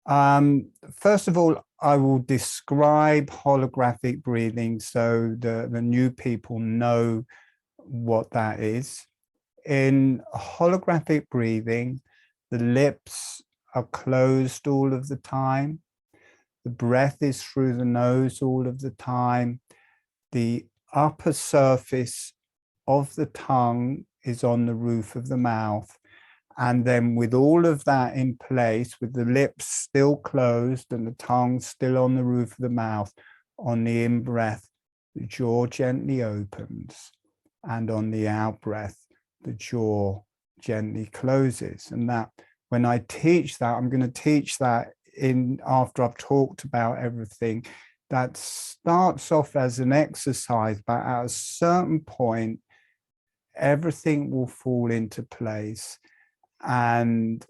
First of all, I will describe holographic breathing so the new people know what that is. In holographic breathing, the lips are closed all of the time. The breath is through the nose all of the time. The upper surface of the tongue is on the roof of the mouth. And then with all of that in place, with the lips still closed and the tongue still on the roof of the mouth, on the in-breath, the jaw gently opens. And on the out-breath, the jaw gently closes. And that, when I teach that, I'm going to teach that after I've talked about everything. That starts off as an exercise, but at a certain point, everything will fall into place. And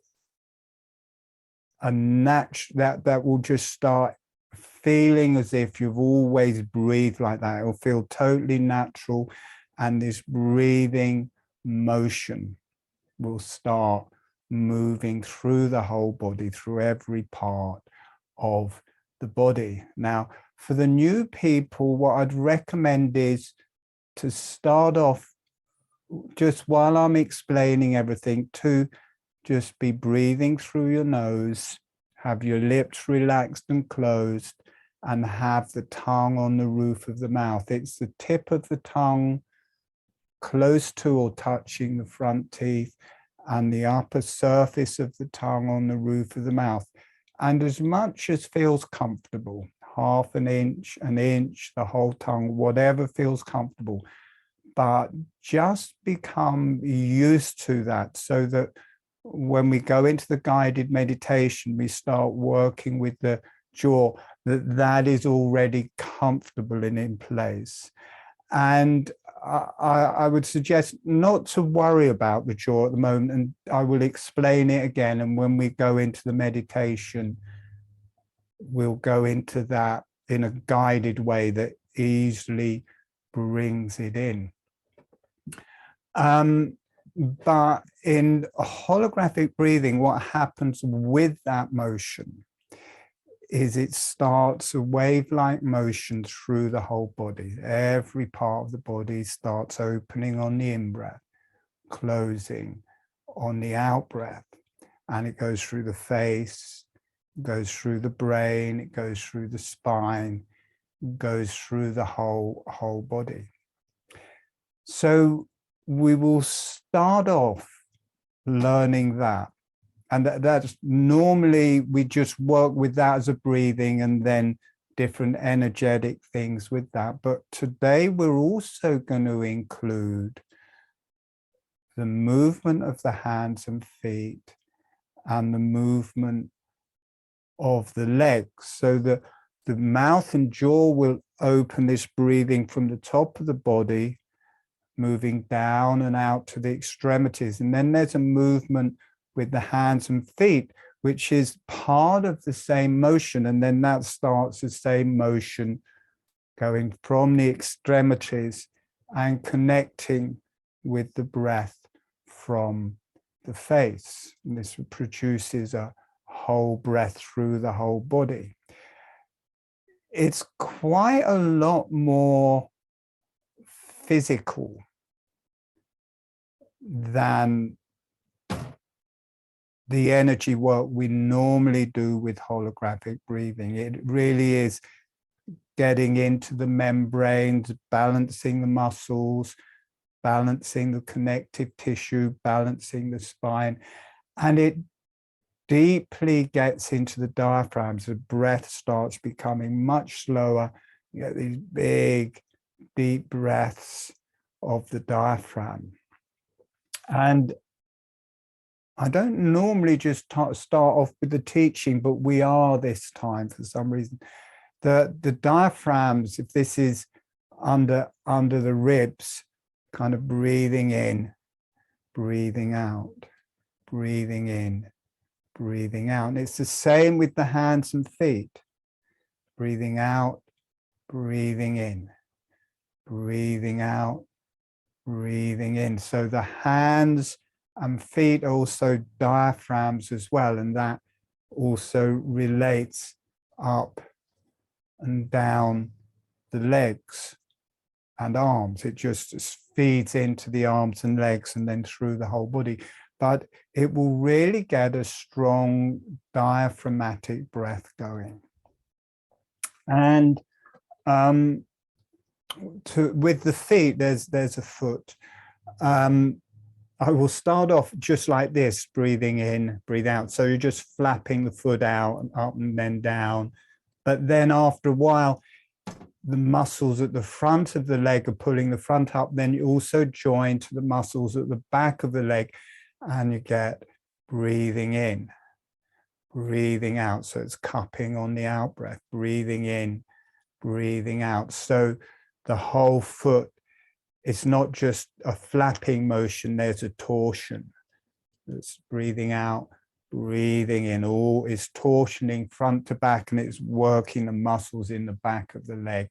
that will just start feeling as if you've always breathed like that. It will feel totally natural, and this breathing motion will start moving through the whole body, through every part of the body. Now, for the new people, what I'd recommend is to start off, just while I'm explaining everything, to just be breathing through your nose, have your lips relaxed and closed, and have the tongue on the roof of the mouth. It's the tip of the tongue close to or touching the front teeth, and the upper surface of the tongue on the roof of the mouth. And as much as feels comfortable, half an inch, the whole tongue, whatever feels comfortable. But just become used to that, so that when we go into the guided meditation, we start working with the jaw, that is already comfortable and in place. And I would suggest not to worry about the jaw at the moment, and I will explain it again. And when we go into the meditation, we'll go into that in a guided way that easily brings it in. But in holographic breathing, what happens with that motion is it starts a wave-like motion through the whole body. Every part of the body starts opening on the in-breath, closing on the out-breath, and it goes through the face, goes through the brain, it goes through the spine, goes through the whole body. So we will start off learning that. And that's normally we just work with that as a breathing and then different energetic things with that. But today we're also going to include the movement of the hands and feet and the movement of the legs, so that the mouth and jaw will open this breathing from the top of the body, moving down and out to the extremities. And then there's a movement with the hands and feet, which is part of the same motion. And then that starts the same motion going from the extremities and connecting with the breath from the face. And this produces a whole breath through the whole body. It's quite a lot more physical than the energy work we normally do with holographic breathing. It really is getting into the membranes, balancing the muscles, balancing the connective tissue, balancing the spine, and it deeply gets into the diaphragms. The breath starts becoming much slower. You get these big, deep breaths of the diaphragm. And I don't normally just start off with the teaching, but we are this time for some reason. The diaphragms, if this is under the ribs, kind of breathing in, breathing out, breathing in, breathing out. And it's the same with the hands and feet. Breathing out, breathing in, breathing out, breathing in. So the hands and feet are also diaphragms as well, and that also relates up and down the legs and arms. It just feeds into the arms and legs and then through the whole body. But it will really get a strong diaphragmatic breath going. And with the feet, there's a foot. I will start off just like this, breathing in, breathe out. So you're just flapping the foot out and up and then down. But then after a while, the muscles at the front of the leg are pulling the front up. Then you also join to the muscles at the back of the leg and you get breathing in, breathing out. So it's cupping on the out breath, breathing in, breathing out. So the whole foot, it's not just a flapping motion, there's a torsion. It's breathing out, breathing in, all is torsioning front to back, and it's working the muscles in the back of the leg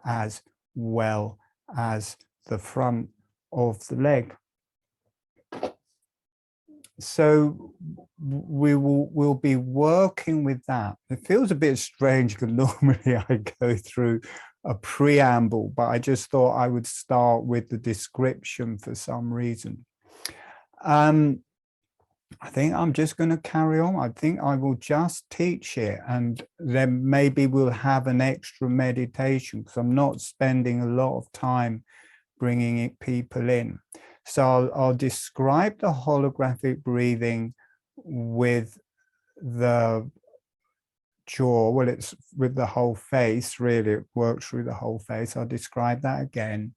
as well as the front of the leg. So we'll be working with that. It feels a bit strange because normally I go through a preamble, but I just thought I would start with the description for some reason. I think I'm just going to carry on. I think I will just teach it, and then maybe we'll have an extra meditation because I'm not spending a lot of time bringing people in. So I'll describe the holographic breathing with the jaw. Well, it's with the whole face, really. It works through the whole face. I'll describe that again.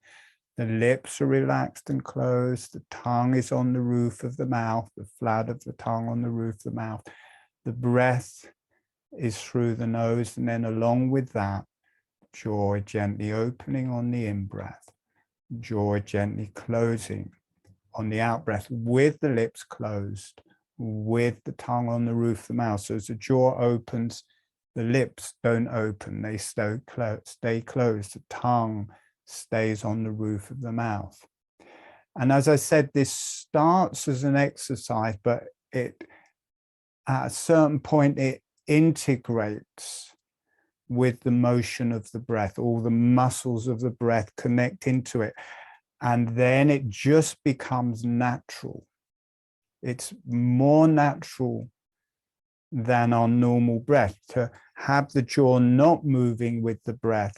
The lips are relaxed and closed. The tongue is on the roof of the mouth, the flat of the tongue on the roof of the mouth. The breath is through the nose, and then along with that, jaw gently opening on the in-breath, jaw gently closing on the out-breath with the lips closed, with the tongue on the roof of the mouth. So as the jaw opens, the lips don't open, they stay closed. The tongue stays on the roof of the mouth. And as I said, this starts as an exercise, but it at a certain point it integrates with the motion of the breath. All the muscles of the breath connect into it, and then it just becomes natural. It's more natural than our normal breath to have the jaw not moving with the breath.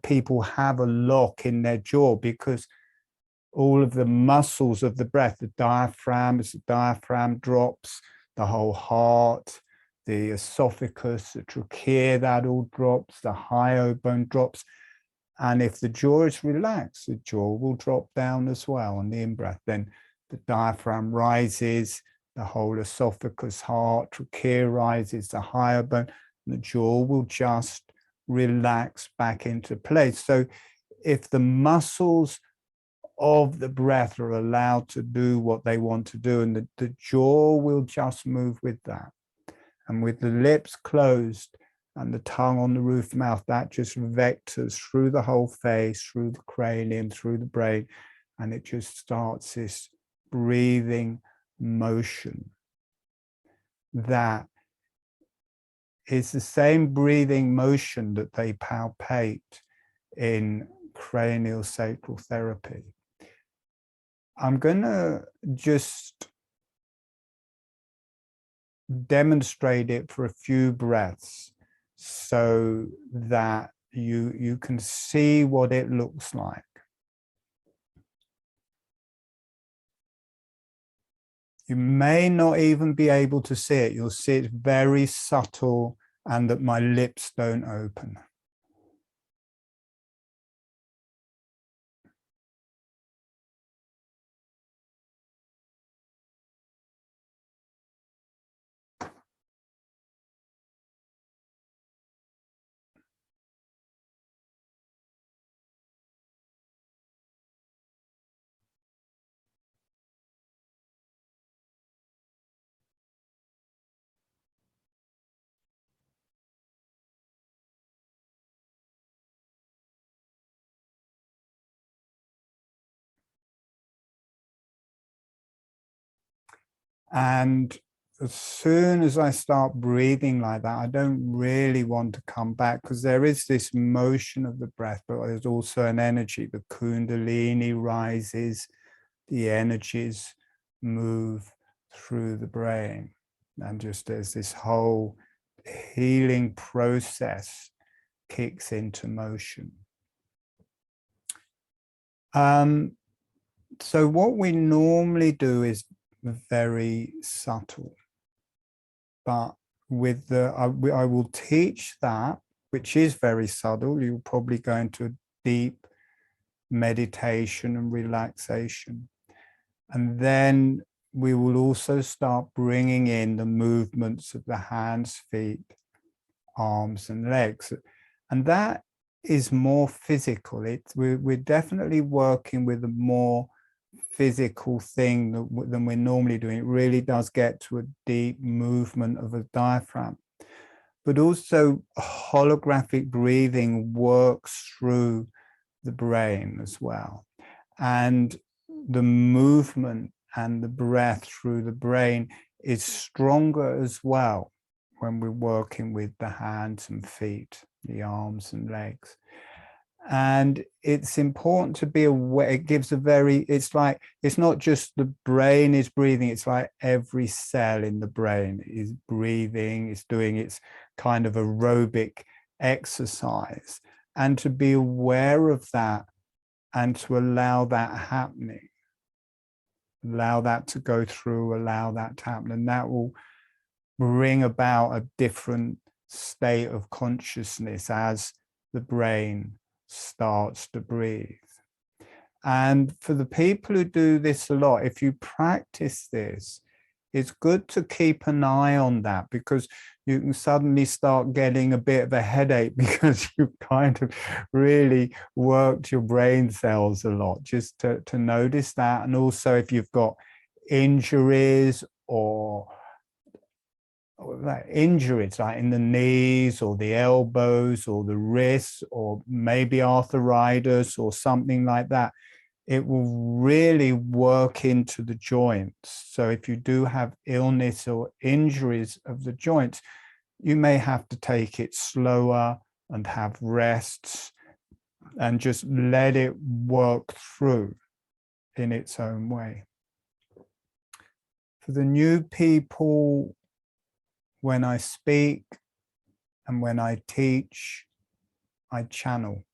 People have a lock in their jaw because all of the muscles of the breath, the diaphragm drops, the whole heart, the esophagus, the trachea, that all drops, the hyoid drops. And if the jaw is relaxed, the jaw will drop down as well on the in-breath. Then the diaphragm rises, the whole esophagus, heart, trachea rises, the hyoid bone, and the jaw will just relax back into place. So if the muscles of the breath are allowed to do what they want to do, and the jaw will just move with that. And with the lips closed and the tongue on the roof of the mouth, that just vectors through the whole face, through the cranium, through the brain, and it just starts this breathing motion that is the same breathing motion that they palpate in cranial sacral therapy. I'm going to just demonstrate it for a few breaths so that you can see what it looks like. You may not even be able to see it. You'll see it's very subtle, and that my lips don't open. And as soon as I start breathing like that, I don't really want to come back, because there is this motion of the breath, but there's also an energy. The kundalini rises, the energies move through the brain, and just as this whole healing process kicks into motion. So what we normally do is very subtle, but with the I will teach that, which is very subtle. You'll probably go into a deep meditation and relaxation, and then we will also start bringing in the movements of the hands, feet, arms and legs, and that is more physical. We're definitely working with a more physical thing than we're normally doing. It really does get to a deep movement of a diaphragm. But also holographic breathing works through the brain as well. And the movement and the breath through the brain is stronger as well when we're working with the hands and feet, the arms and legs. And it's important to be aware. It gives a very, it's like, it's not just the brain is breathing, it's like every cell in the brain is breathing, it's doing its kind of aerobic exercise. And to be aware of that and to allow that happening, allow that to go through, allow that to happen, and that will bring about a different state of consciousness as the brain starts to breathe. And for the people who do this a lot, if you practice this, it's good to keep an eye on that, because you can suddenly start getting a bit of a headache because you've kind of really worked your brain cells a lot. Just to notice that. And also if you've got injuries or injuries like in the knees or the elbows or the wrists, or maybe arthritis or something like that, it will really work into the joints. So if you do have illness or injuries of the joints, you may have to take it slower and have rests and just let it work through in its own way. For the new people, when I speak and when I teach, I channel.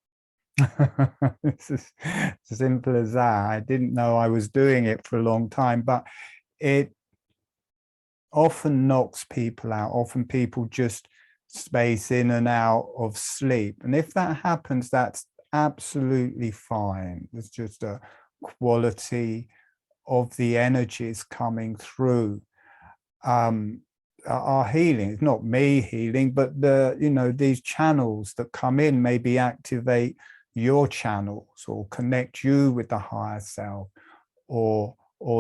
It's as simple as that. I didn't know I was doing it for a long time, but it often knocks people out. Often people just space in and out of sleep. And if that happens, that's absolutely fine. It's just a quality of the energies coming through. Are healing. It's not me healing, but these channels that come in maybe activate your channels or connect you with the higher self or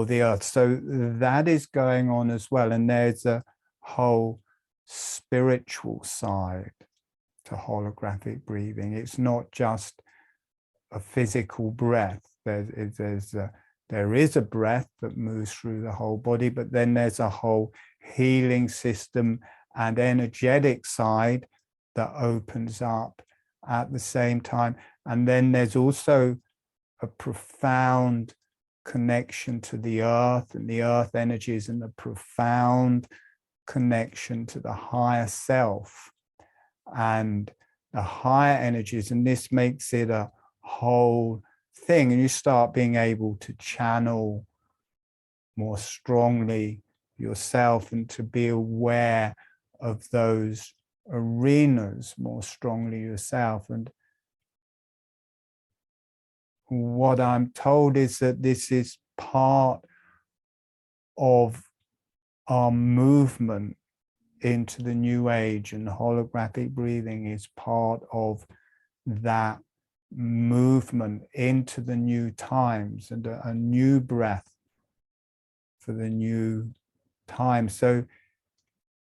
the earth. So that is going on as well. And there's a whole spiritual side to holographic breathing. It's not just a physical breath. There is a breath that moves through the whole body, but then there's a whole healing system and energetic side that opens up at the same time. And then there's also a profound connection to the earth and the earth energies, and a profound connection to the higher self and the higher energies. And this makes it a whole thing, and you start being able to channel more strongly yourself and to be aware of those arenas more strongly yourself. And what I'm told is that this is part of our movement into the new age, and holographic breathing is part of that movement into the new times and a new breath for the new time. So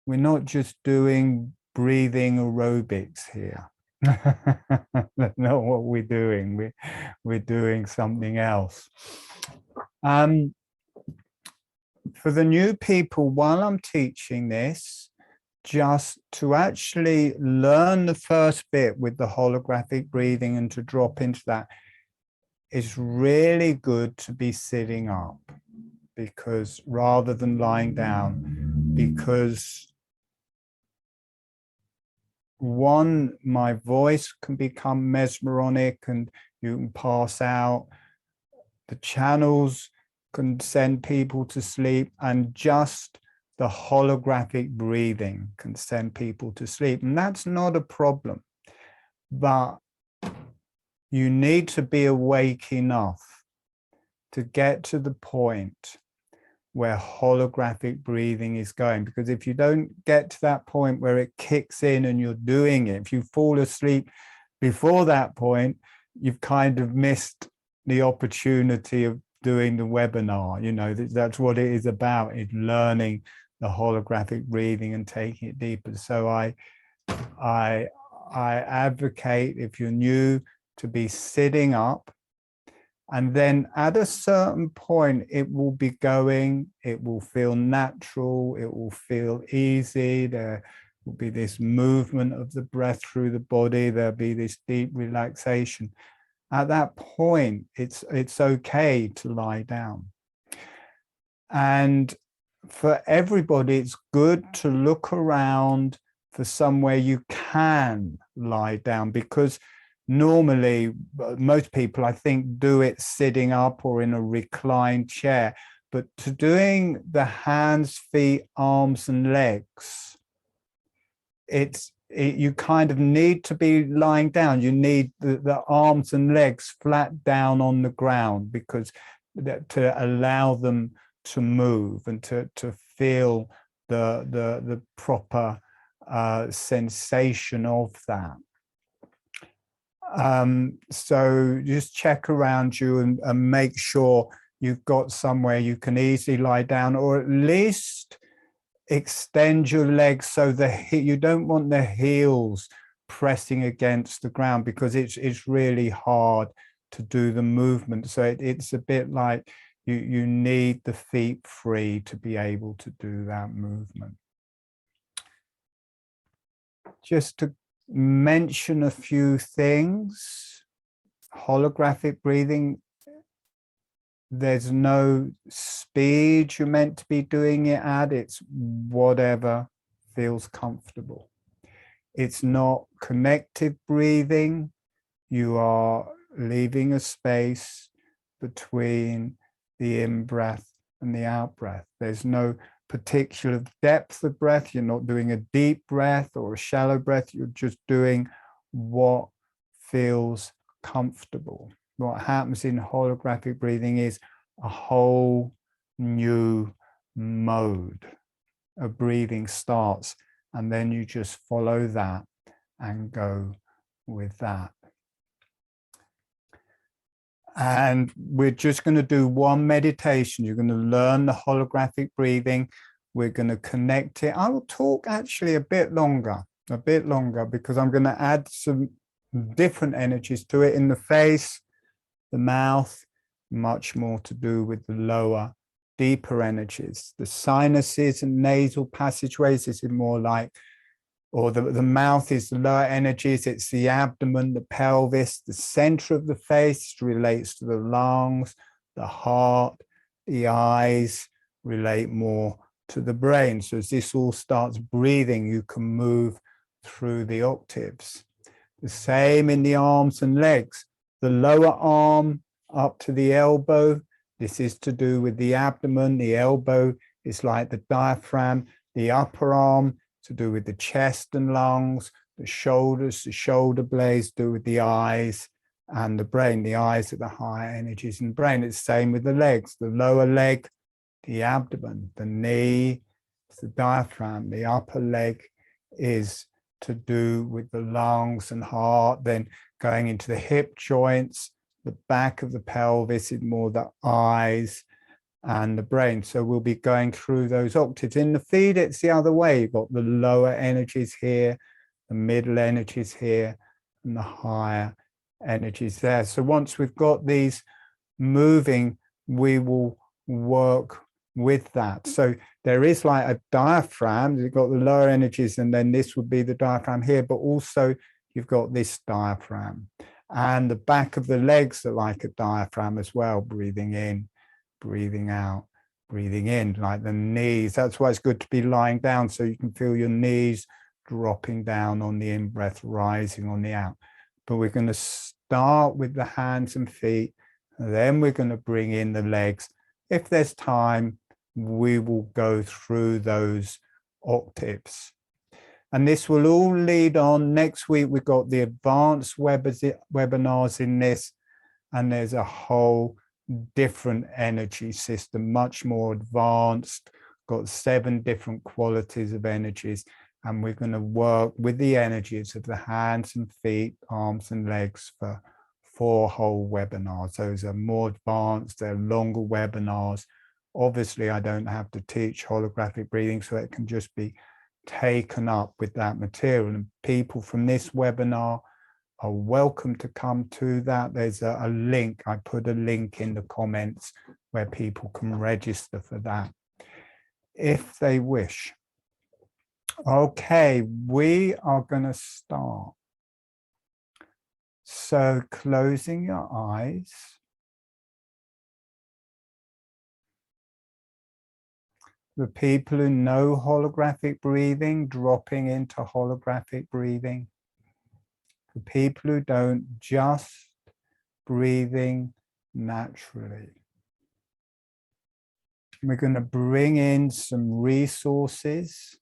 we're not just doing breathing aerobics here. That's not what we're doing. We're doing something else. for the new people, while I'm teaching this, just to actually learn the first bit with the holographic breathing and to drop into that, it's really good to be sitting up, because rather than lying down, because one, my voice can become mesmeric and you can pass out. The channels can send people to sleep, and just the holographic breathing can send people to sleep. And that's not a problem, but you need to be awake enough to get to the point where holographic breathing is going. Because if you don't get to that point where it kicks in and you're doing it, if you fall asleep before that point, you've kind of missed the opportunity of doing the webinar. You know, that's what it is about, is learning the holographic breathing and taking it deeper. So I advocate, if you're new, to be sitting up, and then at a certain point it will be going, it will feel natural, it will feel easy, there will be this movement of the breath through the body, there'll be this deep relaxation. At that point, it's okay to lie down. And for everybody, it's good to look around for somewhere you can lie down, because normally most people, I think, do it sitting up or in a reclined chair. But to doing the hands, feet, arms and legs, you kind of need to be lying down. You need the arms and legs flat down on the ground, because to allow them to move and to feel the proper sensation of that. So just check around you and make sure you've got somewhere you can easily lie down, or at least extend your legs so you don't want the heels pressing against the ground, because it's really hard to do the movement. So it's a bit like you need the feet free to be able to do that movement. Just to mention a few things. Holographic breathing, there's no speed you're meant to be doing it at. It's whatever feels comfortable. It's not connective breathing. You are leaving a space between the in-breath and the out-breath. There's no particular depth of breath. You're not doing a deep breath or a shallow breath. You're just doing what feels comfortable. What happens in holographic breathing is a whole new mode of breathing starts, and then you just follow that and go with that. And we're just going to do one meditation. You're going to learn the holographic breathing. We're going to connect it. I will talk actually a bit longer, because I'm going to add some different energies to it in the face, the mouth, much more to do with the lower, deeper energies. The sinuses and nasal passageways is more like, or the mouth is the lower energies. It's the abdomen, the pelvis, the center of the face relates to the lungs, the heart, the eyes relate more to the brain. So as this all starts breathing, you can move through the octaves. The same in the arms and legs. The lower arm up to the elbow, this is to do with the abdomen. The elbow is like the diaphragm. The upper arm to do with the chest and lungs. The shoulders, the shoulder blades do with the eyes and the brain. The eyes are the higher energies in the brain. It's the same with the legs. The lower leg, the abdomen. The knee is the diaphragm. The upper leg is to do with the lungs and heart. Then going into the hip joints, the back of the pelvis is more the eyes and the brain. So we'll be going through those octaves. In the feet, it's the other way. You've got the lower energies here, the middle energies here, and the higher energies there. So once we've got these moving, we will work with that. So there is like a diaphragm, you've got the lower energies, and then this would be the diaphragm here, but also you've got this diaphragm. And the back of the legs are like a diaphragm as well, breathing in, breathing out, breathing in, like the knees. That's why it's good to be lying down, so you can feel your knees dropping down on the in-breath, rising on the out. But we're going to start with the hands and feet, and then we're going to bring in the legs. If there's time, we will go through those octaves. And this will all lead on. Next week, we've got the advanced webinars in this, and there's a whole different energy system, much more advanced, got 7 different qualities of energies. And we're going to work with the energies of the hands and feet, arms and legs for 4 whole webinars. Those are more advanced, they're longer webinars. Obviously, I don't have to teach holographic breathing, so it can just be taken up with that material. And people from this webinar are welcome to come to that. There's a link. I put a link in the comments where people can register for that if they wish. Okay, we are going to start. So closing your eyes. The people who know holographic breathing, dropping into holographic breathing. The people who don't, just breathing naturally. We're going to bring in some resources.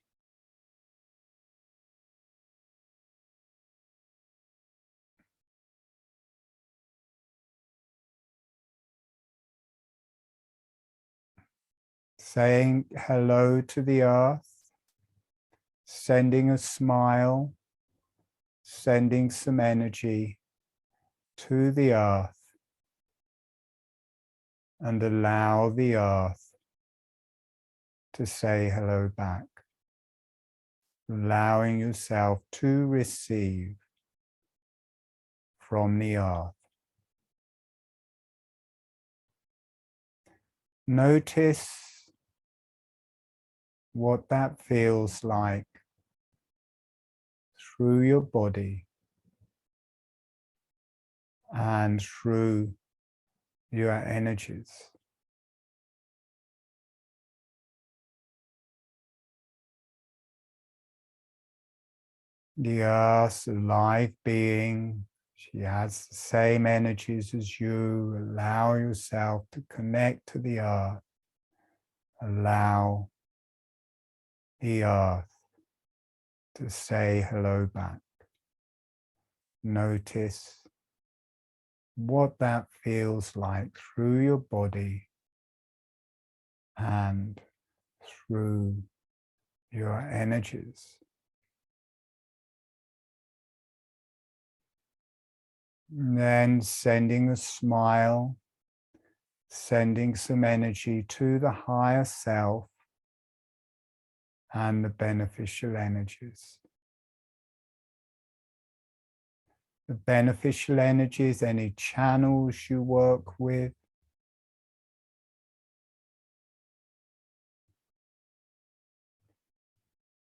Saying hello to the earth, sending a smile, sending some energy to the earth, and allow the earth to say hello back, allowing yourself to receive from the earth. Notice what that feels like through your body and through your energies. The earth's a live being. She has the same energies as you. Allow yourself to connect to the earth. Allow the earth to say hello back. Notice what that feels like through your body and through your energies. And then sending a smile, sending some energy to the higher self and the beneficial energies. The beneficial energies, any channels you work with,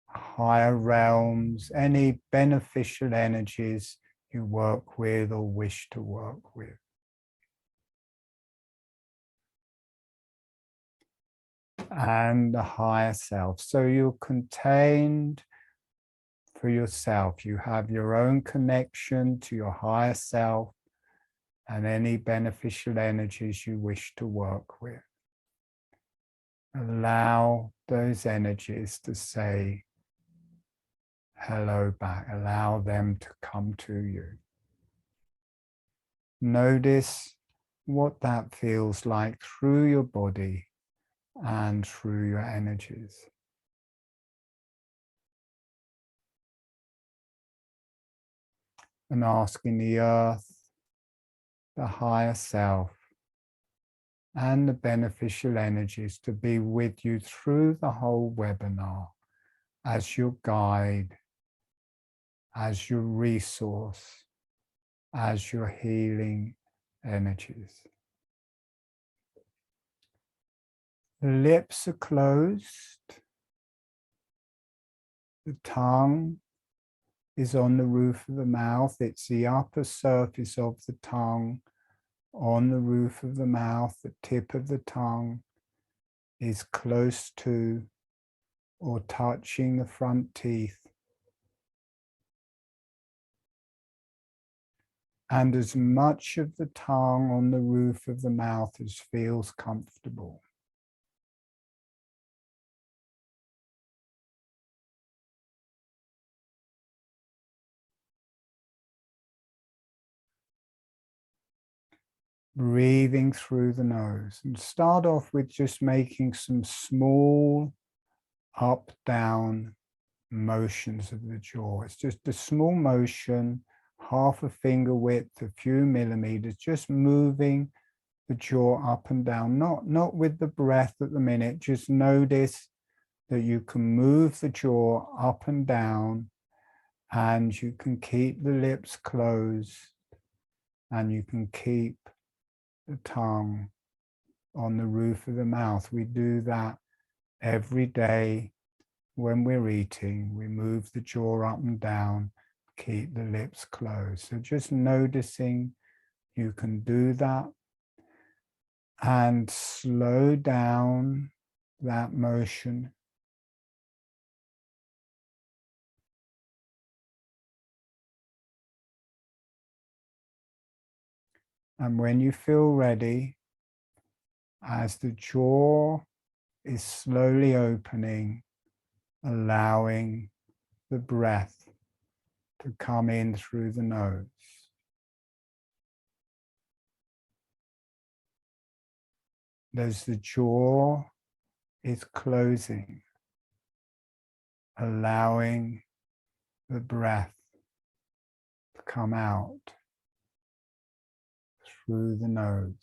higher realms, any beneficial energies you work with or wish to work with. And the higher self. So you're contained for yourself. You have your own connection to your higher self and any beneficial energies you wish to work with. Allow those energies to say hello back. Allow them to come to you. Notice what that feels like through your body and through your energies. And asking the earth, the higher self, and the beneficial energies to be with you through the whole webinar as your guide, as your resource, as your healing energies. The lips are closed. The tongue is on the roof of the mouth. It's the upper surface of the tongue on the roof of the mouth. The tip of the tongue is close to or touching the front teeth. And as much of the tongue on the roof of the mouth as feels comfortable. Breathing through the nose, and start off with just making some small up, down motions of the jaw. It's just a small motion, half a finger width, a few millimeters, just moving the jaw up and down, not with the breath at the minute. Just notice that you can move the jaw up and down, and you can keep the lips closed, and you can keep the tongue on the roof of the mouth. We do that every day when we're eating. We move the jaw up and down, keep the lips closed. So just noticing you can do that, and slow down that motion. And when you feel ready, as the jaw is slowly opening, allowing the breath to come in through the nose. As the jaw is closing, allowing the breath to come out through the nose.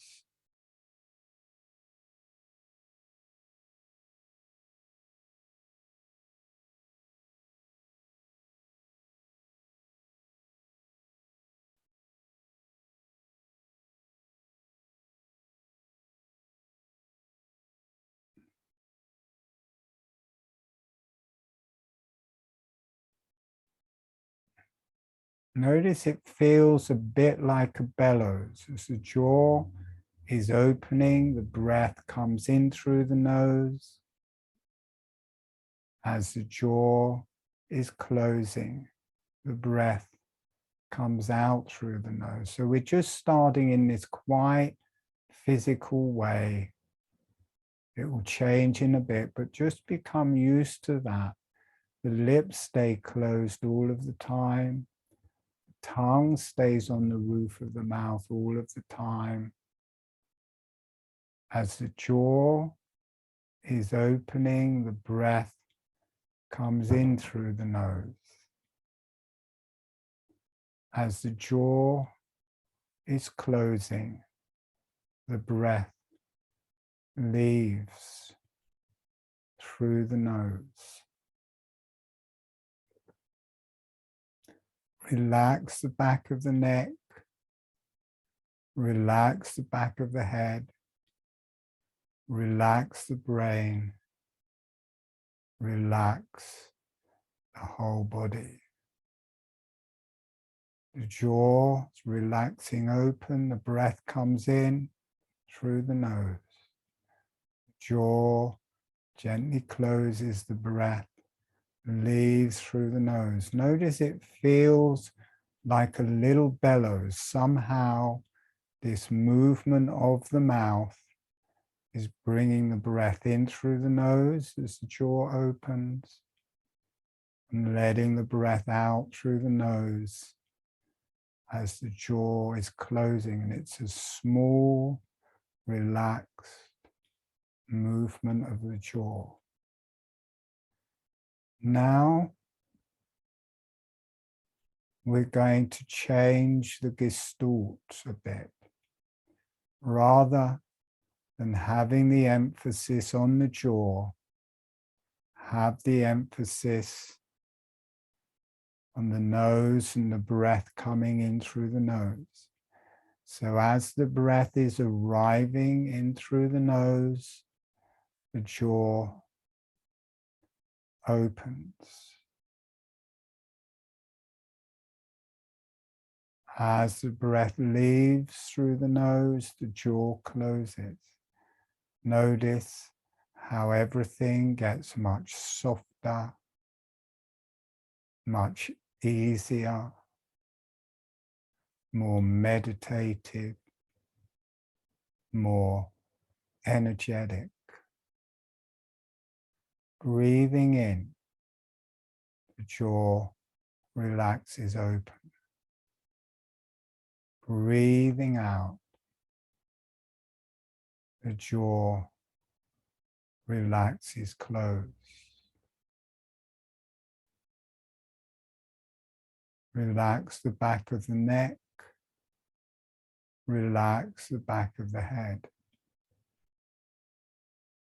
Notice it feels a bit like a bellows. As the jaw is opening, the breath comes in through the nose. As the jaw is closing, the breath comes out through the nose. So we're just starting in this quite physical way. It will change in a bit, but just become used to that. The lips stay closed all of the time. The tongue stays on the roof of the mouth all of the time. As the jaw is opening, the breath comes in through the nose. As the jaw is closing, the breath leaves through the nose. Relax the back of the neck. Relax the back of the head. Relax the brain. Relax the whole body. The jaw is relaxing open. The breath comes in through the nose. The jaw gently closes. The breath leaves through the nose. Notice it feels like a little bellows. Somehow this movement of the mouth is bringing the breath in through the nose as the jaw opens, and letting the breath out through the nose as the jaw is closing. And it's a small, relaxed movement of the jaw. Now we're going to change the gestalt a bit. Rather than having the emphasis on the jaw, have the emphasis on the nose and the breath coming in through the nose. So as the breath is arriving in through the nose, the jaw opens. As the breath leaves through the nose, the jaw closes. Notice how everything gets much softer, much easier, more meditative, more energetic. Breathing in, the jaw relaxes open. Breathing out, the jaw relaxes closed. Relax the back of the neck. Relax the back of the head.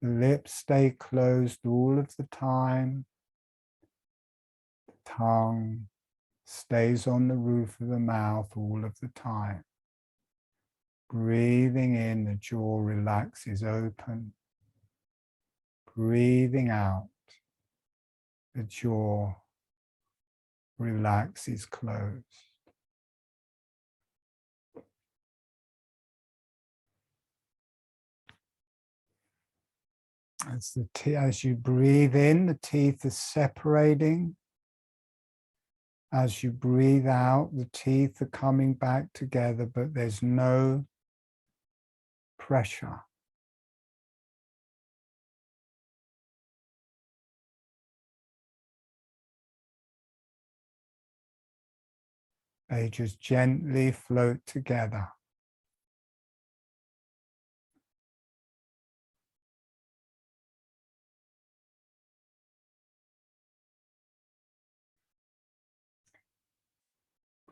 The lips stay closed all of the time. The tongue stays on the roof of the mouth all of the time. Breathing in, the jaw relaxes open. Breathing out, the jaw relaxes closed. As you breathe in, the teeth are separating. As you breathe out, the teeth are coming back together, but there's no pressure. They just gently float together.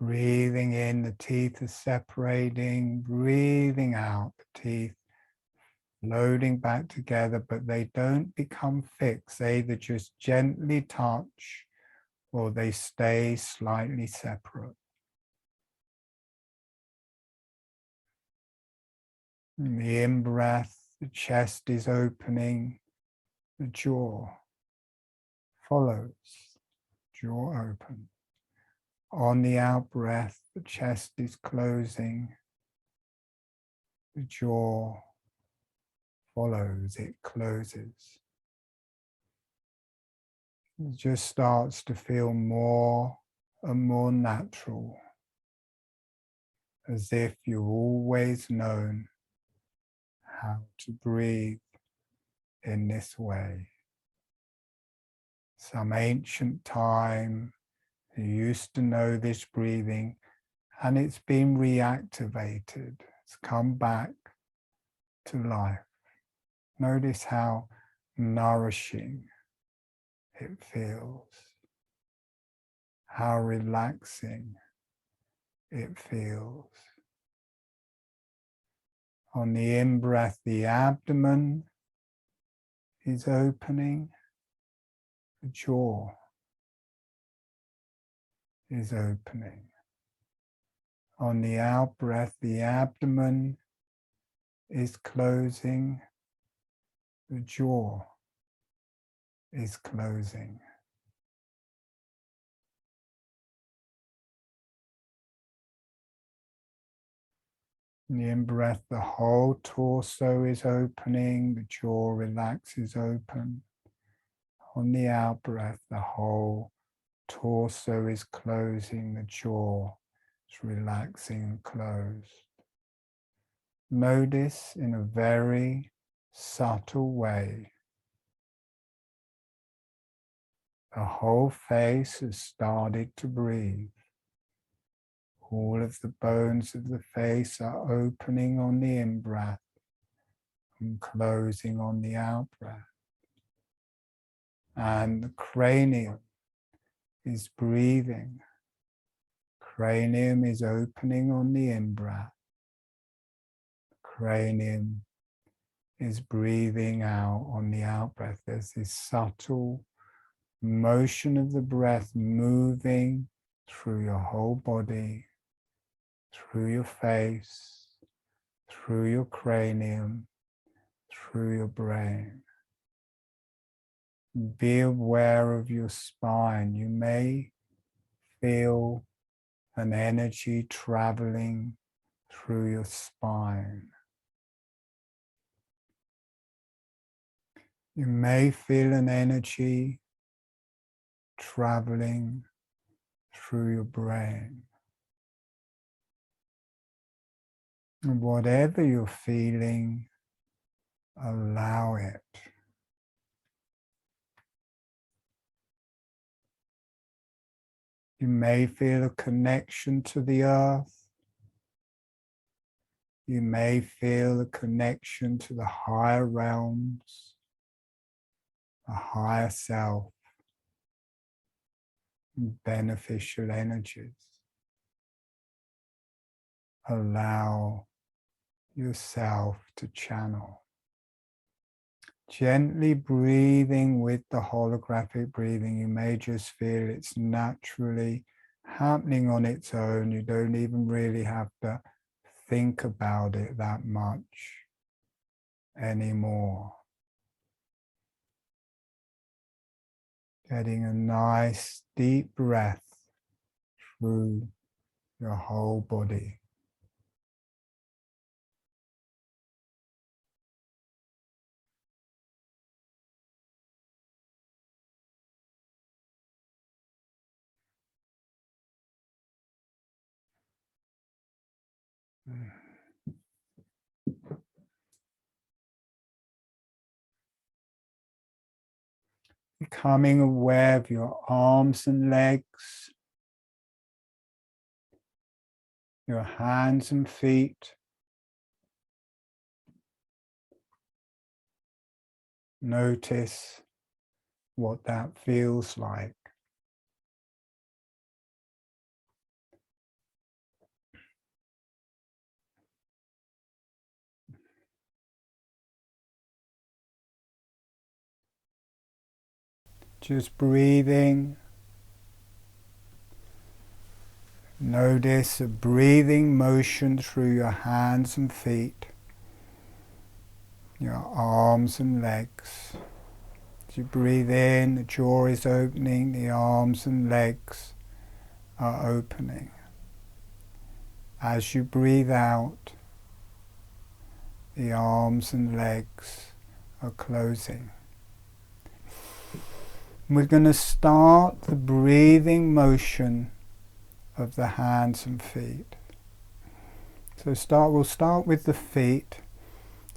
Breathing in, the teeth are separating. Breathing out, the teeth floating back together, but they don't become fixed. They either just gently touch or they stay slightly separate. In the in-breath, the chest is opening, the jaw follows, jaw open. On the out-breath, the chest is closing, the jaw follows, it closes. It just starts to feel more and more natural, as if you've always known how to breathe in this way. Some ancient time, you used to know this breathing, and it's been reactivated. It's come back to life. Notice how nourishing it feels, how relaxing it feels. On the in-breath, the abdomen is opening, the jaw is opening. On the out-breath, the abdomen is closing, the jaw is closing. In the in-breath, the whole torso is opening, the jaw relaxes open. On the out-breath, the whole torso is closing, the jaw is relaxing and closed. Notice in a very subtle way, the whole face has started to breathe. All of the bones of the face are opening on the in-breath and closing on the out-breath. And the cranium is breathing. Cranium is opening on the in-breath. Cranium is breathing out on the out-breath. There's this subtle motion of the breath moving through your whole body, through your face, through your cranium, through your brain. Be aware of your spine. You may feel an energy traveling through your spine. You may feel an energy traveling through your brain. And whatever you're feeling, allow it. You may feel a connection to the earth. You may feel a connection to the higher realms, a higher self, beneficial energies. Allow yourself to channel. Gently breathing with the holographic breathing, you may just feel it's naturally happening on its own. You don't even really have to think about it that much anymore. Getting a nice deep breath through your whole body. Becoming aware of your arms and legs, your hands and feet. Notice what that feels like. Just breathing. Notice a breathing motion through your hands and feet, your arms and legs. As you breathe in, the jaw is opening, the arms and legs are opening. As you breathe out, the arms and legs are closing. We're going to start the breathing motion of the hands and feet. So we'll start with the feet.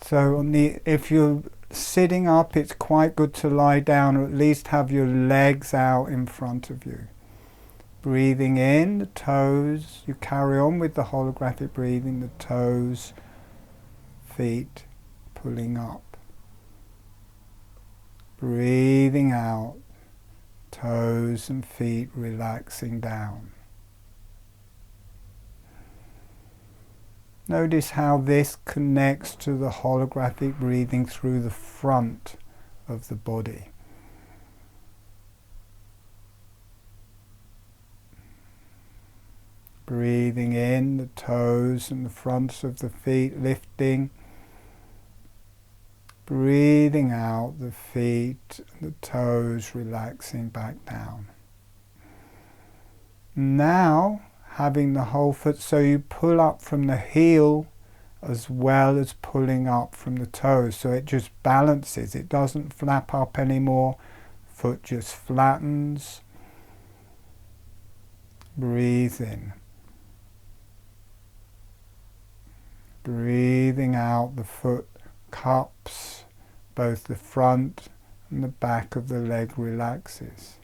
So if you're sitting up, it's quite good to lie down or at least have your legs out in front of you. Breathing in, the toes, you carry on with the holographic breathing, the toes, feet pulling up. Breathing out, toes and feet relaxing down. Notice how this connects to the holographic breathing through the front of the body. Breathing in, the toes and the fronts of the feet lifting. Breathing out, the feet and the toes relaxing back down. Now, having the whole foot, so you pull up from the heel as well as pulling up from the toes, so it just balances. It doesn't flap up anymore. Foot just flattens. Breathe in. Breathing out, the foot cups, both the front and the back of the leg relaxes.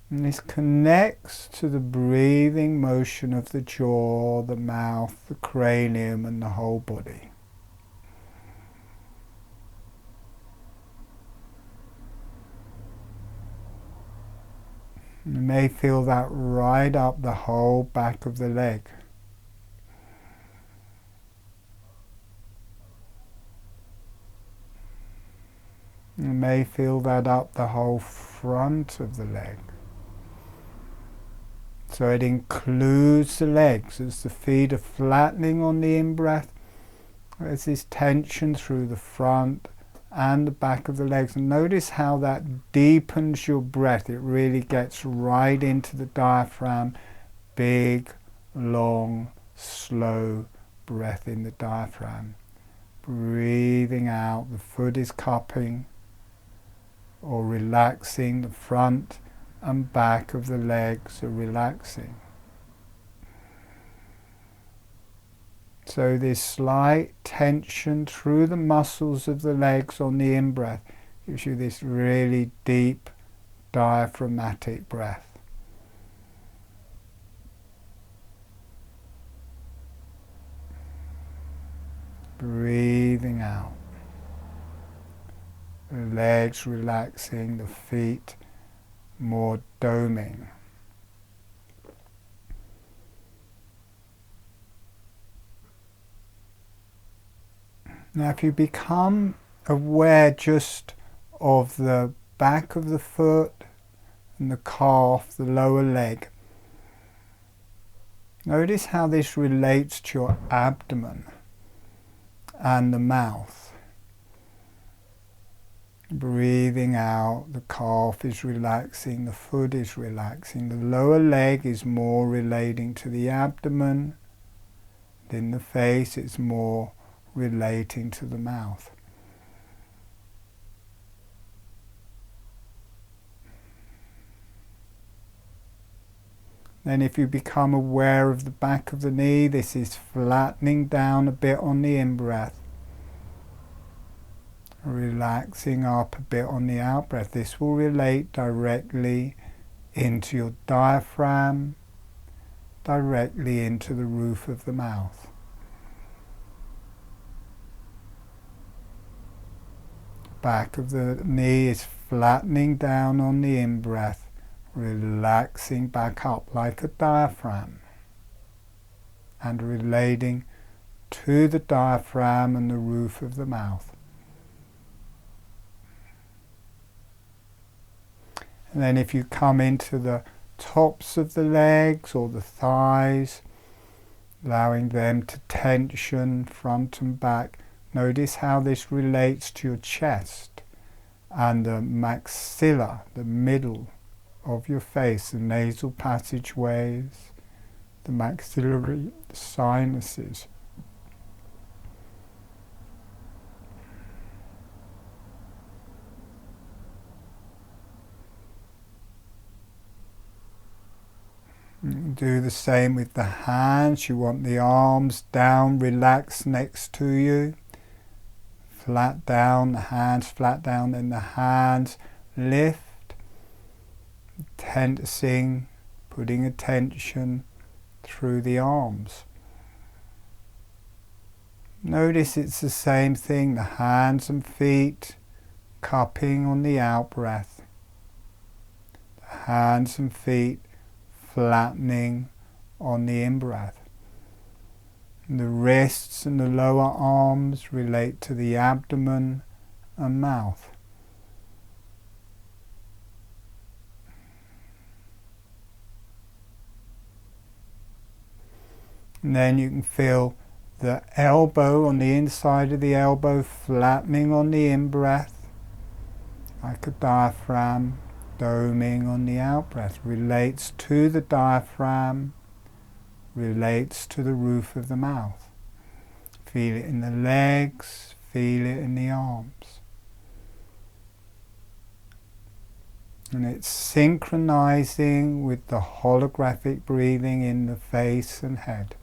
And this connects to the breathing motion of the jaw, the mouth, the cranium, and the whole body. You may feel that right up the whole back of the leg. You may feel that up the whole front of the leg. So it includes the legs as the feet are flattening on the in-breath. There's this tension through the front and the back of the legs, and notice how that deepens your breath. It really gets right into the diaphragm. Big, long, slow breath in the diaphragm. Breathing out, the foot is cupping or relaxing, the front and back of the legs are relaxing. So this slight tension through the muscles of the legs on the in-breath gives you this really deep diaphragmatic breath. Breathing out. The legs relaxing, the feet more doming. Now if you become aware just of the back of the foot and the calf, the lower leg, notice how this relates to your abdomen and the mouth. Breathing out, the calf is relaxing, the foot is relaxing, the lower leg is more relating to the abdomen, in the face it's more relating to the mouth. Then if you become aware of the back of the knee, this is flattening down a bit on the in-breath, relaxing up a bit on the out-breath. This will relate directly into your diaphragm, directly into the roof of the mouth. Back of the knee is flattening down on the in-breath, relaxing back up like a diaphragm and relating to the diaphragm and the roof of the mouth. And then if you come into the tops of the legs or the thighs, allowing them to tension front and back, notice how this relates to your chest and the maxilla, the middle of your face, the nasal passageways, the maxillary sinuses. Do the same with the hands. You want the arms down, relaxed next to you. Flat down, the hands flat down, then the hands lift, tensing, putting attention through the arms. Notice it's the same thing, the hands and feet cupping on the out-breath. The hands and feet flattening on the in-breath. The wrists and the lower arms relate to the abdomen and mouth. And then you can feel the elbow on the inside of the elbow flattening on the in-breath, like a diaphragm, doming on the out-breath. Relates to the diaphragm, relates to the roof of the mouth. Feel it in the legs, feel it in the arms. And it's synchronizing with the holographic breathing in the face and head.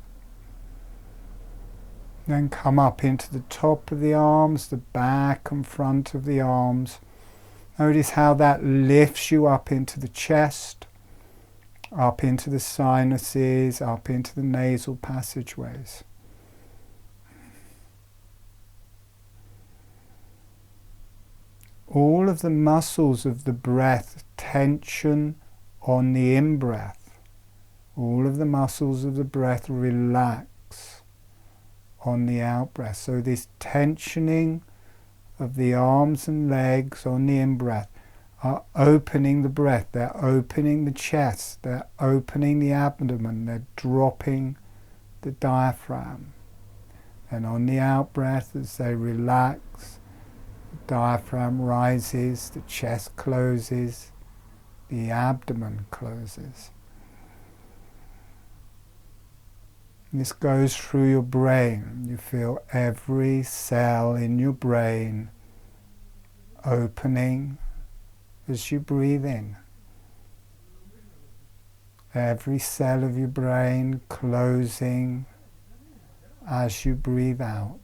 Then come up into the top of the arms, the back and front of the arms. Notice how that lifts you up into the chest, up into the sinuses, up into the nasal passageways. All of the muscles of the breath tension on the in-breath. All of the muscles of the breath relax on the out-breath. So this tensioning of the arms and legs on the in-breath are opening the breath, they're opening the chest, they're opening the abdomen, they're dropping the diaphragm, And on the out breath, as they relax, the diaphragm rises, the chest closes, the abdomen closes. This goes through your brain. You feel every cell in your brain opening as you breathe in. Every cell of your brain closing as you breathe out.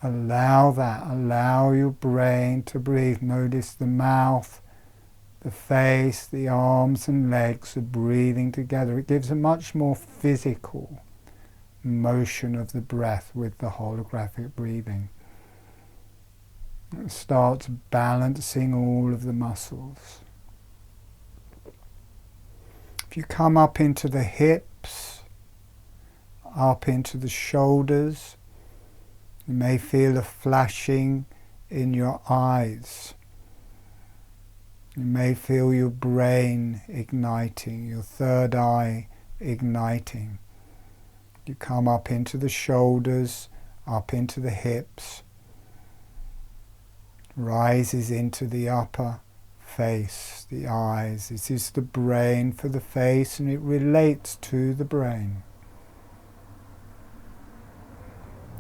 Allow that, allow your brain to breathe. Notice the mouth, the face, the arms and legs are breathing together. It gives a much more physical motion of the breath with the holographic breathing. It starts balancing all of the muscles. If you come up into the hips, up into the shoulders, you may feel a flashing in your eyes. You may feel your brain igniting, your third eye igniting. You come up into the shoulders, up into the hips, rises into the upper face, the eyes. This is the brain for the face, and it relates to the brain.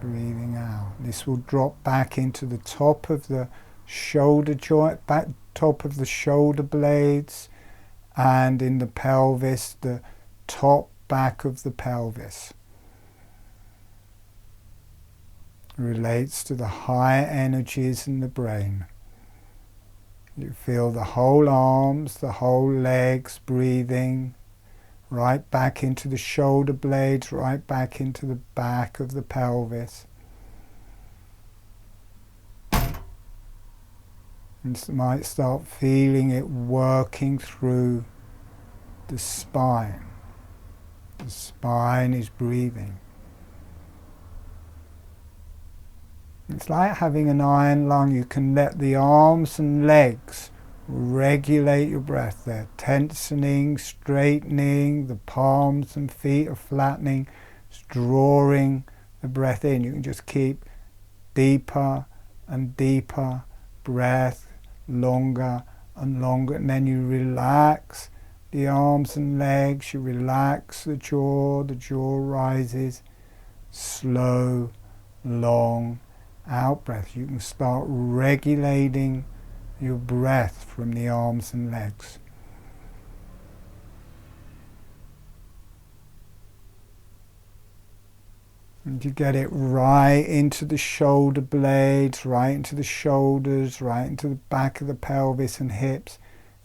Breathing out. This will drop back into the top of the shoulder joint, back top of the shoulder blades, and in the pelvis, the top back of the pelvis. Relates to the higher energies in the brain. You feel the whole arms, the whole legs breathing, right back into the shoulder blades, right back into the back of the pelvis. And you might start feeling it working through the spine. The spine is breathing. It's like having an iron lung. You can let the arms and legs regulate your breath there, tensioning, straightening, the palms and feet are flattening, drawing the breath in. You can just keep deeper and deeper breath, longer and longer, and then you relax the arms and legs, you relax the jaw rises, slow, long out breath. You can start regulating your breath from the arms and legs. And you get it right into the shoulder blades, right into the shoulders, right into the back of the pelvis and hips.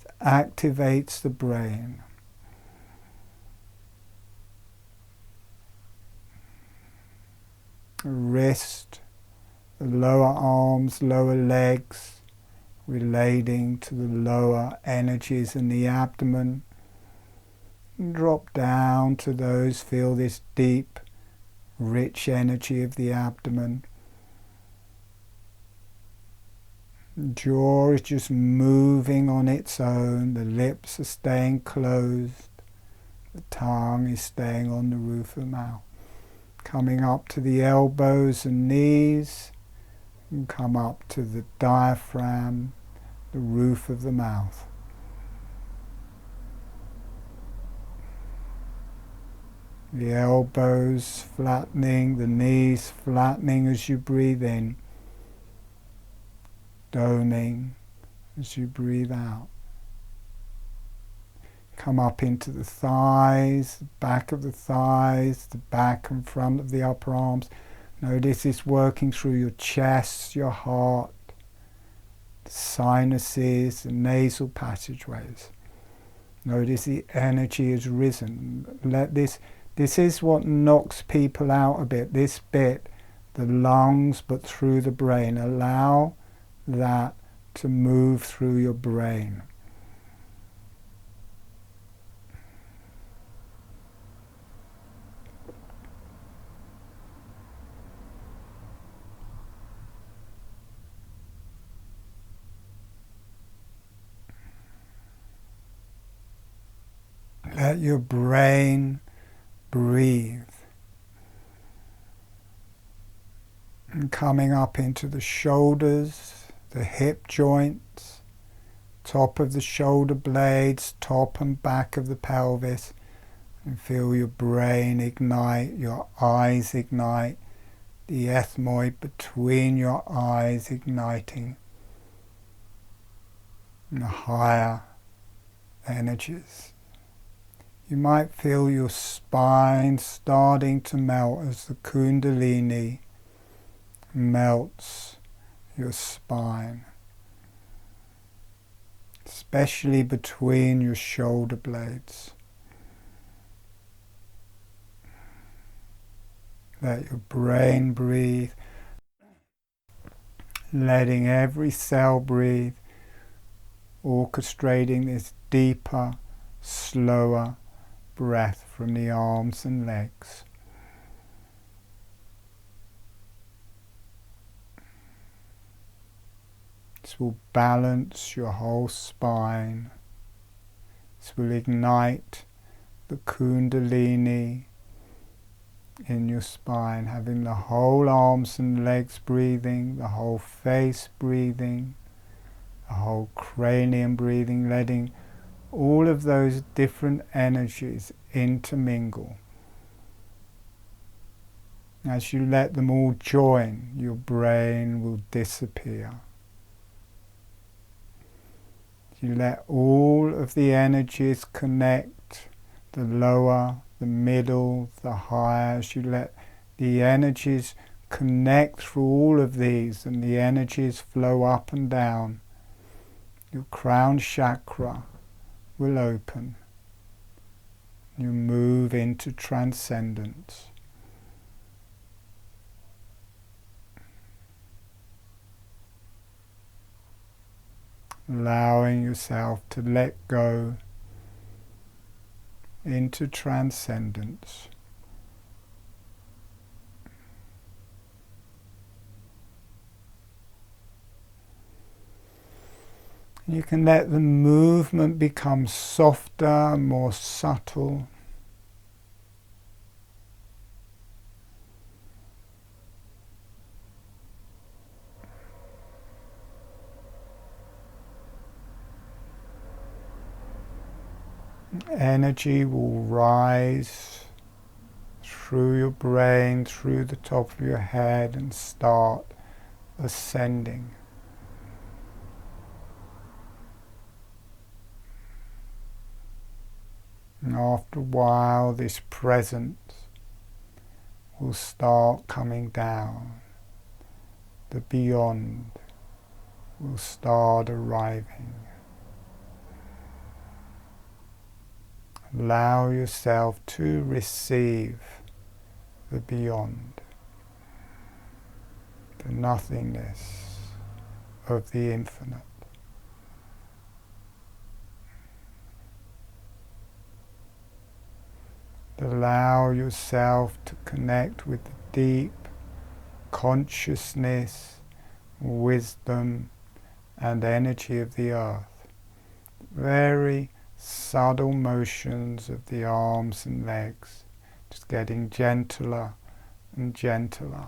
It activates the brain. The wrist, the lower arms, lower legs, relating to the lower energies in the abdomen. And drop down to those, feel this deep, rich energy of the abdomen. The jaw is just moving on its own, the lips are staying closed, the tongue is staying on the roof of the mouth. Coming up to the elbows and knees, and come up to the diaphragm, the roof of the mouth. The elbows flattening, the knees flattening as you breathe in, doming as you breathe out. Come up into the thighs, the back of the thighs, the back and front of the upper arms. Notice this working through your chest, your heart, the sinuses, the nasal passageways. Notice the energy has risen. This is what knocks people out a bit. This bit, the lungs, but through the brain. Allow that to move through your brain. Let your brain breathe. And coming up into the shoulders, the hip joints, top of the shoulder blades, top and back of the pelvis. And feel your brain ignite, your eyes ignite, the ethmoid between your eyes igniting. And the higher energies. You might feel your spine starting to melt as the Kundalini melts your spine, especially between your shoulder blades. Let your brain breathe, letting every cell breathe, orchestrating this deeper, slower breath from the arms and legs. This will balance your whole spine. This will ignite the Kundalini in your spine, having the whole arms and legs breathing, the whole face breathing, the whole cranium breathing, letting all of those different energies intermingle. As you let them all join, your brain will disappear. You let all of the energies connect, the lower, the middle, the higher. As you let the energies connect through all of these and the energies flow up and down, your crown chakra will open. You move into transcendence. Allowing yourself to let go into transcendence. You can let the movement become softer, more subtle. Energy will rise through your brain, through the top of your head, and start ascending. And after a while, this presence will start coming down. The beyond will start arriving. Allow yourself to receive the beyond, the nothingness of the infinite. Allow yourself to connect with the deep consciousness, wisdom, and energy of the earth. Very subtle motions of the arms and legs, just getting gentler and gentler.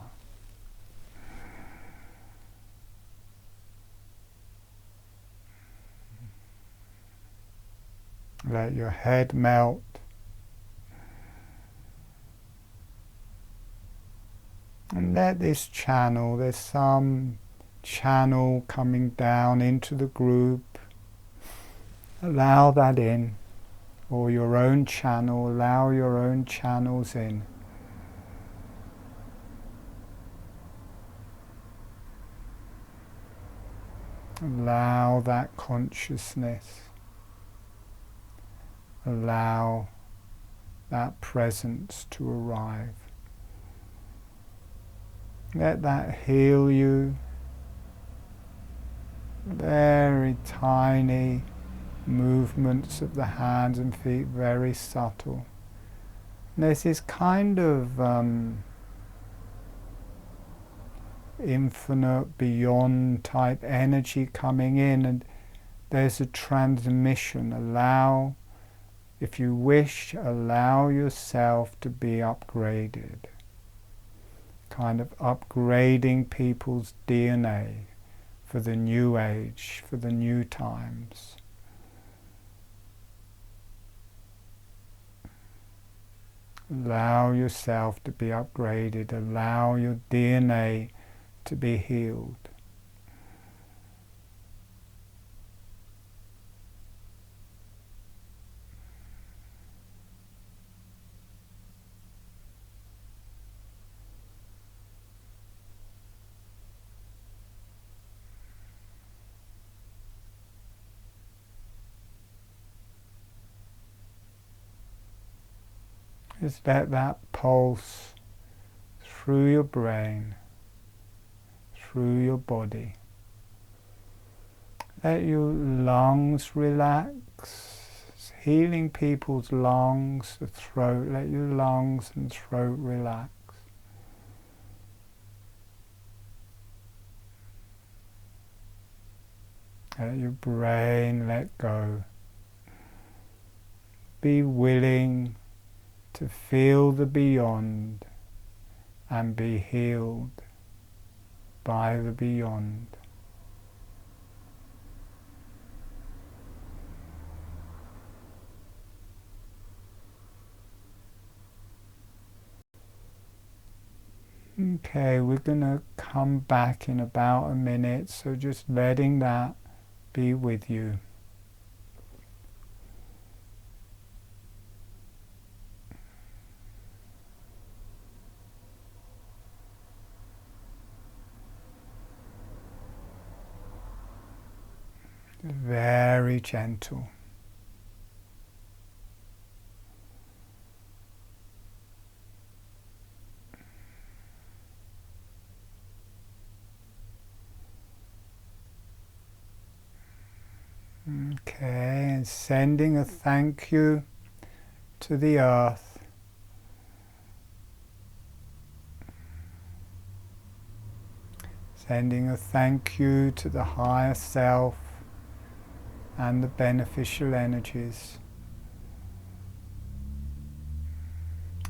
Let your head melt. And let this channel, there's some channel coming down into the group. Allow that in, or your own channel, allow your own channels in. Allow that consciousness, allow that presence to arrive. Let that heal you. Very tiny movements of the hands and feet, very subtle. And there's this kind of infinite, beyond type energy coming in, and there's a transmission. Allow If you wish, allow yourself to be upgraded, kind of upgrading people's DNA for the new age, for the new times. Allow yourself to be upgraded, allow your DNA to be healed. Just let that pulse through your brain, through your body. Let your lungs relax, healing people's lungs, the throat. Let your lungs and throat relax. Let your brain let go. Be willing to feel the beyond and be healed by the beyond. Okay, we're going to come back in about a minute, so just letting that be with you. Very gentle. Okay, and sending a thank you to the earth. Sending a thank you to the higher self and the beneficial energies.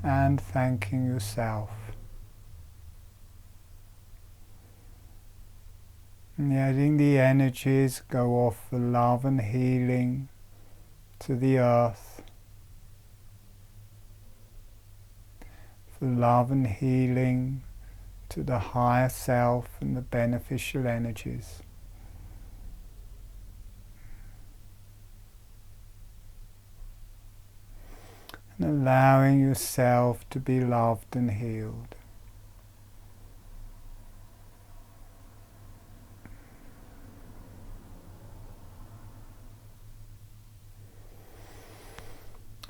And thanking yourself. And letting the energies go off for love and healing to the earth. For love and healing to the higher self and the beneficial energies. And allowing yourself to be loved and healed.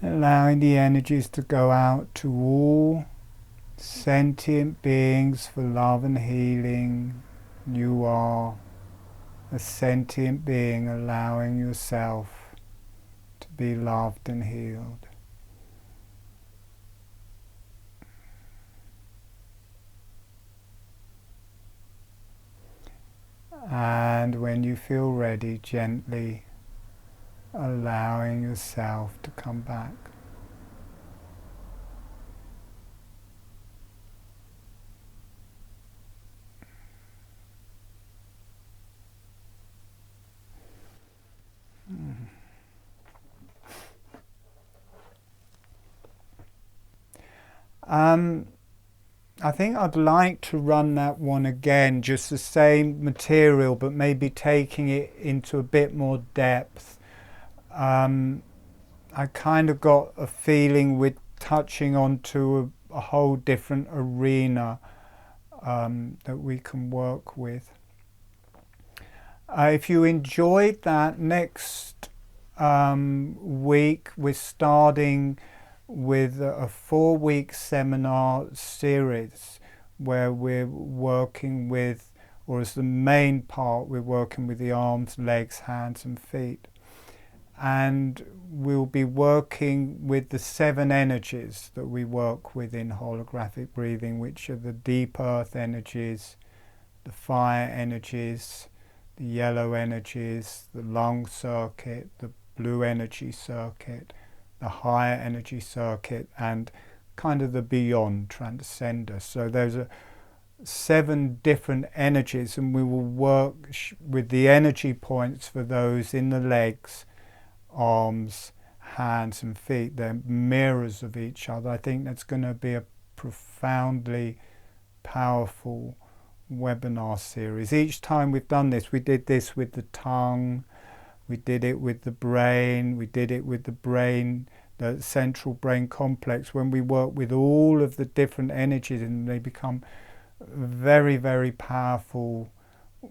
Allowing the energies to go out to all sentient beings for love and healing. You are a sentient being, allowing yourself to be loved and healed. And when you feel ready, gently allowing yourself to come back. I think I'd like to run that one again, just the same material, but maybe taking it into a bit more depth. I kind of got a feeling with touching onto a whole different arena that we can work with. If you enjoyed that, next week we're starting with a 4-week seminar series where we're working with, or as the main part, we're working with the arms, legs, hands and feet. And we'll be working with the 7 energies that we work with in holographic breathing, which are the deep earth energies, the fire energies, the yellow energies, the lung circuit, the blue energy circuit, the higher energy circuit, and kind of the beyond transcender. So there's 7 different energies, and we will work with the energy points for those in the legs, arms, hands and feet. They're mirrors of each other. I think that's going to be a profoundly powerful webinar series. Each time we've done this, we did this with the tongue, we did it with the brain, we did it with the brain, the central brain complex. When we work with all of the different energies, and they become very, very powerful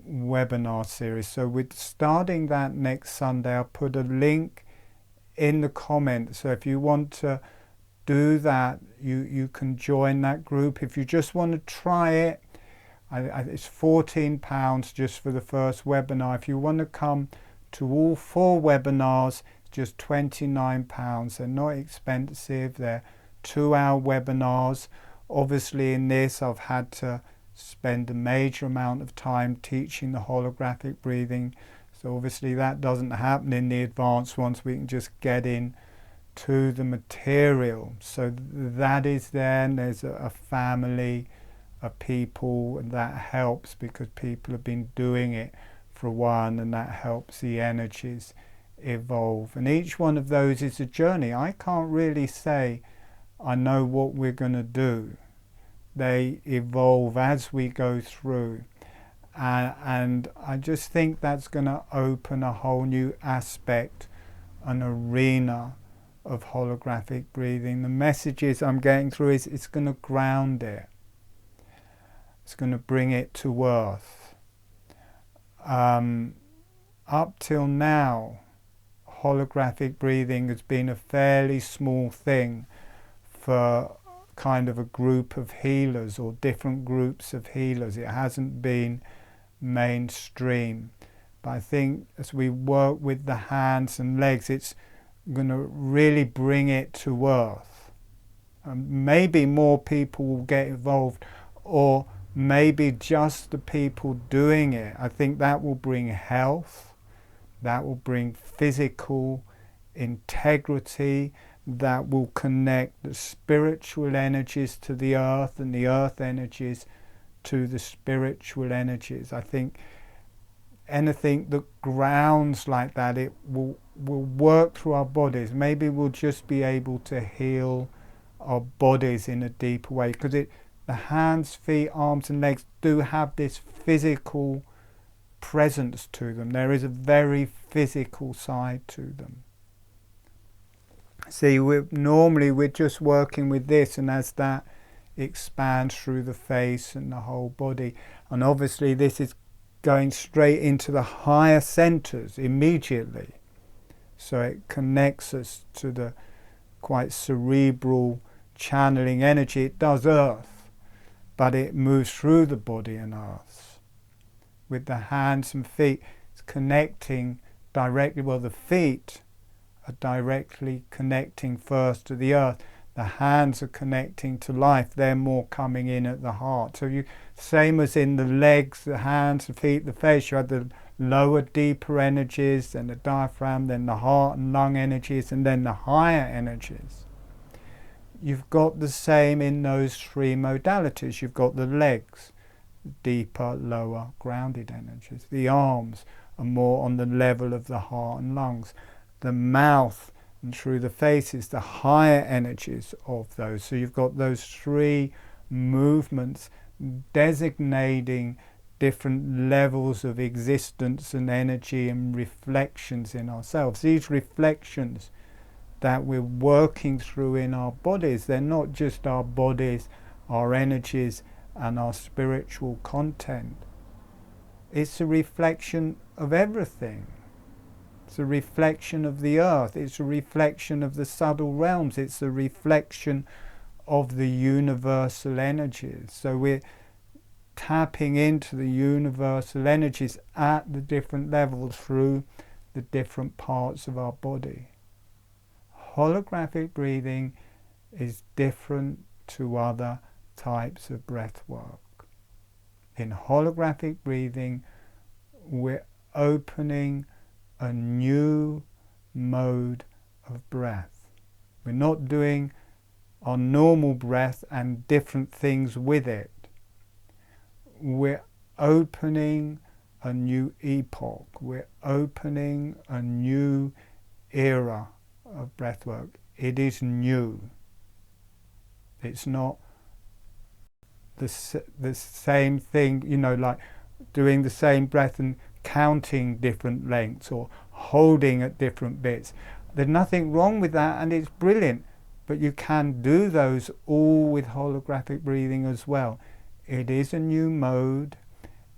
webinar series. So we're starting that next Sunday. I'll put a link in the comments, so if you want to do that, you can join that group. If you just want to try it, it's £14 just for the first webinar. If you want to come to all 4 webinars, it's just £29. They're not expensive. They're 2-hour webinars. Obviously in this I've had to spend a major amount of time teaching the holographic breathing, so obviously that doesn't happen in the advanced ones. We can just get in to the material. So that is there, and there's a family of people, and that helps because people have been doing it for a while, and that helps the energies evolve. And each one of those is a journey. I can't really say I know what we're going to do. They evolve as we go through, and I just think that's going to open a whole new aspect, an arena of holographic breathing. The messages I'm getting through is it's going to ground it. It's going to bring it to earth. Up till now, holographic breathing has been a fairly small thing for kind of a group of healers or different groups of healers. It hasn't been mainstream. But I think as we work with the hands and legs, it's going to really bring it to earth. Maybe more people will get involved, or maybe just the people doing it. I think that will bring health, that will bring physical integrity, that will connect the spiritual energies to the earth and the earth energies to the spiritual energies. I think anything that grounds like that, it will work through our bodies. Maybe we'll just be able to heal our bodies in a deeper way, because the hands, feet, arms and legs do have this physical presence to them. There is a very physical side to them. See, normally we're just working with this, and as that expands through the face and the whole body, and obviously this is going straight into the higher centers immediately, so it connects us to the quite cerebral channeling energy. It does earth, but it moves through the body and earth. With the hands and feet, it's connecting directly. Well, the feet are directly connecting first to the earth. The hands are connecting to life. They're more coming in at the heart. So same as in the legs, the hands, the feet, the face, you have the lower, deeper energies, then the diaphragm, then the heart and lung energies, and then the higher energies. You've got the same in those 3 modalities. You've got the legs, deeper, lower, grounded energies. The arms are more on the level of the heart and lungs. The mouth and through the face is the higher energies of those. So you've got those 3 movements designating different levels of existence and energy and reflections in ourselves. These reflections that we're working through in our bodies, they're not just our bodies, our energies and our spiritual content. It's a reflection of everything. It's a reflection of the earth. It's a reflection of the subtle realms. It's a reflection of the universal energies. So we're tapping into the universal energies at the different levels through the different parts of our body. Holographic breathing is different to other types of breath work. In holographic breathing, we're opening a new mode of breath. We're not doing our normal breath and different things with it. We're opening a new epoch. We're opening a new era of breathwork. It is new. It's not the same thing, you know, like doing the same breath and counting different lengths or holding at different bits. There's nothing wrong with that, and it's brilliant, but you can do those all with holographic breathing as well. It is a new mode.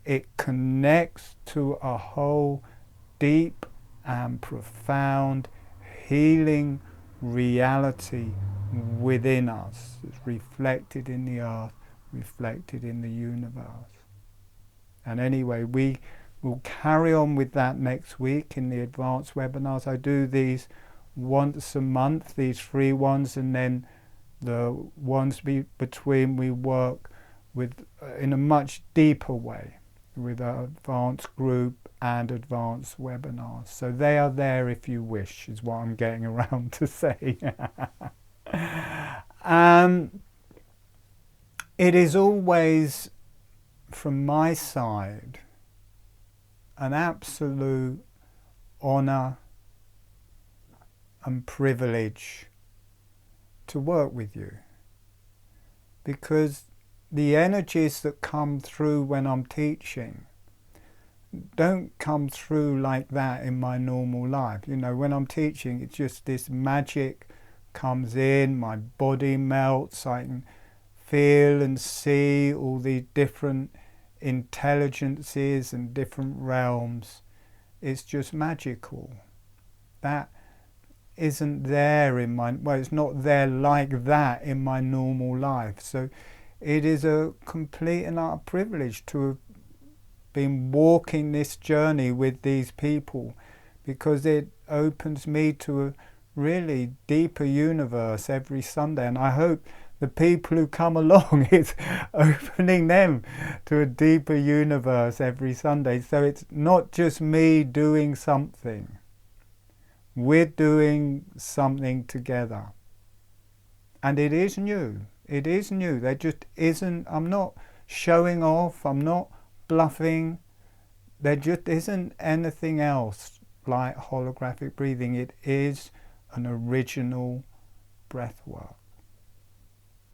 It connects to a whole deep and profound healing reality within us. It's reflected in the earth, reflected in the universe. And anyway, we will carry on with that next week in the advanced webinars. I do these once a month, these free ones, and then the ones between we work with in a much deeper way with an advanced group and advanced webinars. So they are there if you wish, is what I'm getting around to say. It is always, from my side, an absolute honour and privilege to work with you, because the energies that come through when I'm teaching don't come through like that in my normal life. You know, when I'm teaching, it's just this magic comes in, my body melts, I can feel and see all these different intelligences and different realms. It's just magical. That isn't there in my, well, it's not there like that in my normal life. So it is a complete and utter privilege to have been walking this journey with these people, because it opens me to a really deeper universe every Sunday. And I hope the people who come along, it's opening them to a deeper universe every Sunday. So it's not just me doing something. We're doing something together. And it is new. It is new. There just isn't, I'm not showing off, I'm not bluffing. There just isn't anything else like holographic breathing. It is an original breath work.